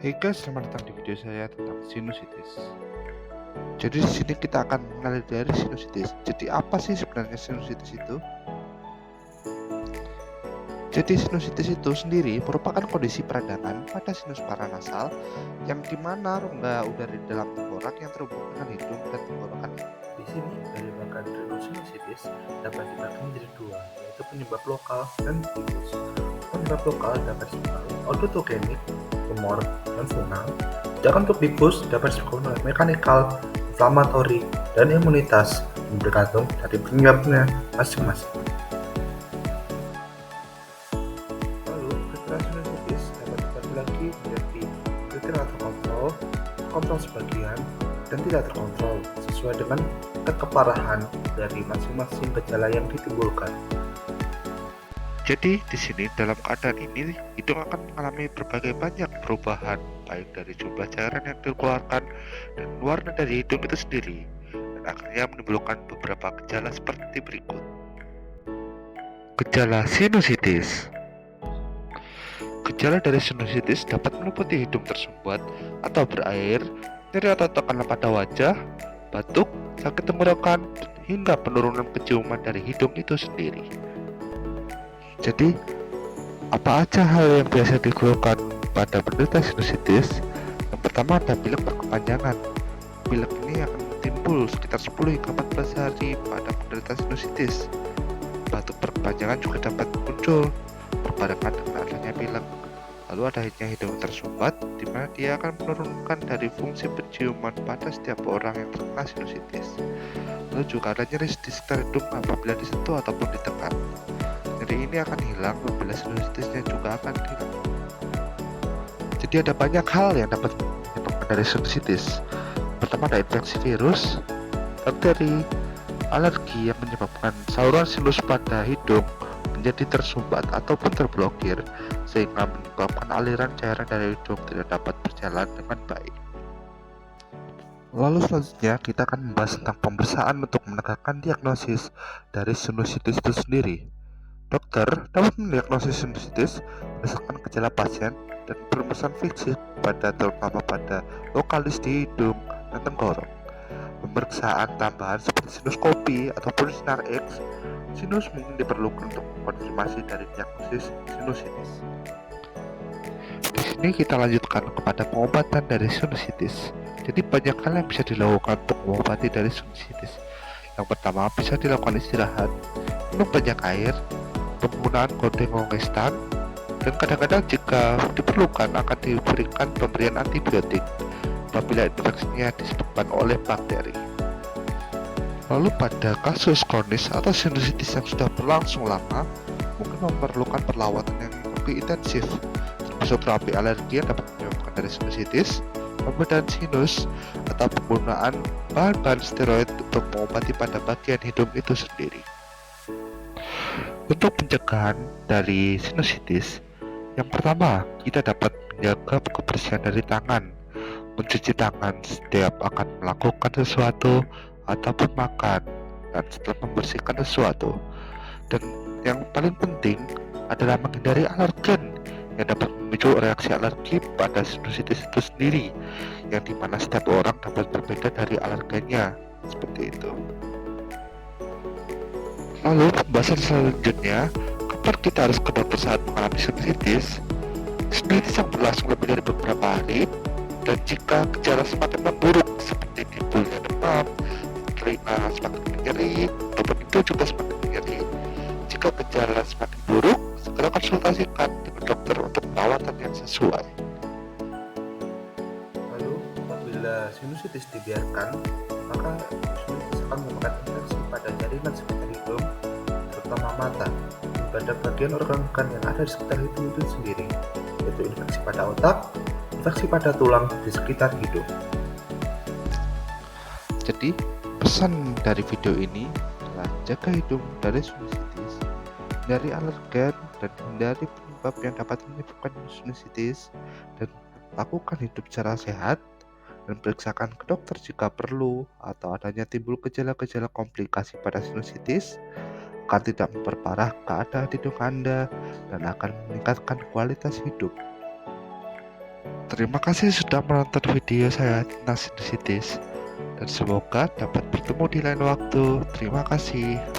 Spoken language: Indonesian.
Hey guys, selamat datang di video saya tentang sinusitis. Jadi di sini kita akan mengenali dari sinusitis. Jadi apa sih sebenarnya sinusitis itu? Jadi sinusitis itu sendiri merupakan kondisi peradangan pada sinus paranasal yang dimana rongga udara di dalam tenggorok yang terhubung dengan hidung dan tenggorokan. Di sini, penyebab rhinosinusitis dapat dibagi menjadi dua, yaitu penyebab lokal dan difus. Penyebab lokal dapat disebabkan ototogenik, tumor, dan fungal. Sedangkan untuk difus dapat disebabkan oleh mekanikal, inflamatori, dan imunitas, bergantung dari penyebabnya masing-masing. Lalu, kriteria sinusitis dapat dibagi lagi menjadi kriteria terkontrol, terkontrol sebagian, dan tidak terkontrol sesuai dengan keparahan dari masing-masing gejala yang ditimbulkan. Jadi di sini dalam keadaan ini hidung akan mengalami berbagai banyak perubahan baik dari jumlah cairan yang dikeluarkan dan warna dari hidung itu sendiri dan akhirnya menimbulkan beberapa gejala seperti berikut. Gejala sinusitis. Gejala dari sinusitis dapat meliputi hidung tersumbat atau berair, nyeri atau tekanan pada wajah, batuk, sakit tenggorokan, hingga penurunan penciuman dari hidung itu sendiri. Jadi, apa aja hal yang biasa dikeluhkan pada penderita sinusitis? Yang pertama ada pilek berkepanjangan. Pilek ini akan timbul sekitar 10 hingga 14 hari pada penderita sinusitis. Batuk berkepanjangan juga dapat muncul berbarengan dengan adanya pilek. Lalu adanya hidung tersumbat, di mana dia akan menurunkan dari fungsi penciuman pada setiap orang yang terkena sinusitis. Lalu juga ada nyeri di sekitar hidung apabila disentuh ataupun ditekan. Nyeri ini akan hilang apabila sinusitisnya juga akan hilang. Jadi ada banyak hal yang dapat menyebabkan dari sinusitis. Pertama ada infeksi virus, bakteri, alergi yang menyebabkan saluran sinus pada hidung menjadi tersumbat ataupun terblokir sehingga menyebabkan aliran cairan dari hidung tidak dapat berjalan dengan baik. Lalu selanjutnya kita akan membahas tentang pemeriksaan untuk menegakkan diagnosis dari sinusitis itu sendiri. Dokter dapat mendiagnosis sinusitis berdasarkan gejala pasien dan pemeriksaan fisik terutama pada lokalis di hidung dan tenggorok. Pemeriksaan tambahan seperti sinuskopi ataupun sinar X sinus mungkin diperlukan untuk konfirmasi dari diagnosis sinusitis. Di sini kita lanjutkan kepada pengobatan dari sinusitis. Jadi banyak hal yang bisa dilakukan untuk mengobati dari sinusitis. Yang pertama bisa dilakukan istirahat, minum banyak air, penggunaan gorden instan, dan kadang-kadang jika diperlukan akan diberikan pemberian antibiotik apabila infeksinya disebabkan oleh bakteri. Lalu pada kasus kronis atau sinusitis yang sudah berlangsung lama, mungkin memerlukan perawatan yang lebih intensif, termasuk terapi alergi yang dapat menyebabkan dari sinusitis, pembedahan sinus, atau penggunaan bahan-bahan steroid untuk mengobati pada bagian hidung itu sendiri. Untuk pencegahan dari sinusitis, yang pertama kita dapat menjaga kebersihan dari tangan, mencuci tangan setiap akan melakukan sesuatu ataupun makan, dan setelah membersihkan sesuatu. Dan yang paling penting adalah menghindari alergen yang dapat memicu reaksi alergi pada sinusitis itu sendiri, yang dimana setiap orang dapat berbeda dari alergennya, seperti itu. Lalu pembahasan selanjutnya, kapan kita harus ke dokter saat mengalami sinusitis? Sinusitis yang berlangsung lebih dari beberapa hari, dan jika gejala semakin memburuk seperti timbulnya demam, telinga semakin menyeri, ataupun itu juga semakin menyeri. Jika gejala semakin buruk, segera konsultasikan dengan dokter untuk perawatan yang sesuai. Lalu, apabila sinusitis dibiarkan, maka sinusitis akan menyebabkan infeksi pada jaringan sekitar hidung, terutama mata, dan pada bagian organ-organ yang ada di sekitar hidung itu sendiri, yaitu infeksi pada otak, infeksi pada tulang di sekitar hidung. Jadi, pesan dari video ini adalah jaga hidung dari sinusitis, hindari alergen, dan hindari penyebab yang dapat menyebabkan sinusitis, dan lakukan hidup secara sehat, dan periksakan ke dokter jika perlu atau adanya timbul gejala-gejala komplikasi pada sinusitis akan tidak memperparah keadaan hidung Anda dan akan meningkatkan kualitas hidup. Terima kasih sudah menonton video saya tentang sinusitis dan semoga dapat bertemu di lain waktu. Terima kasih.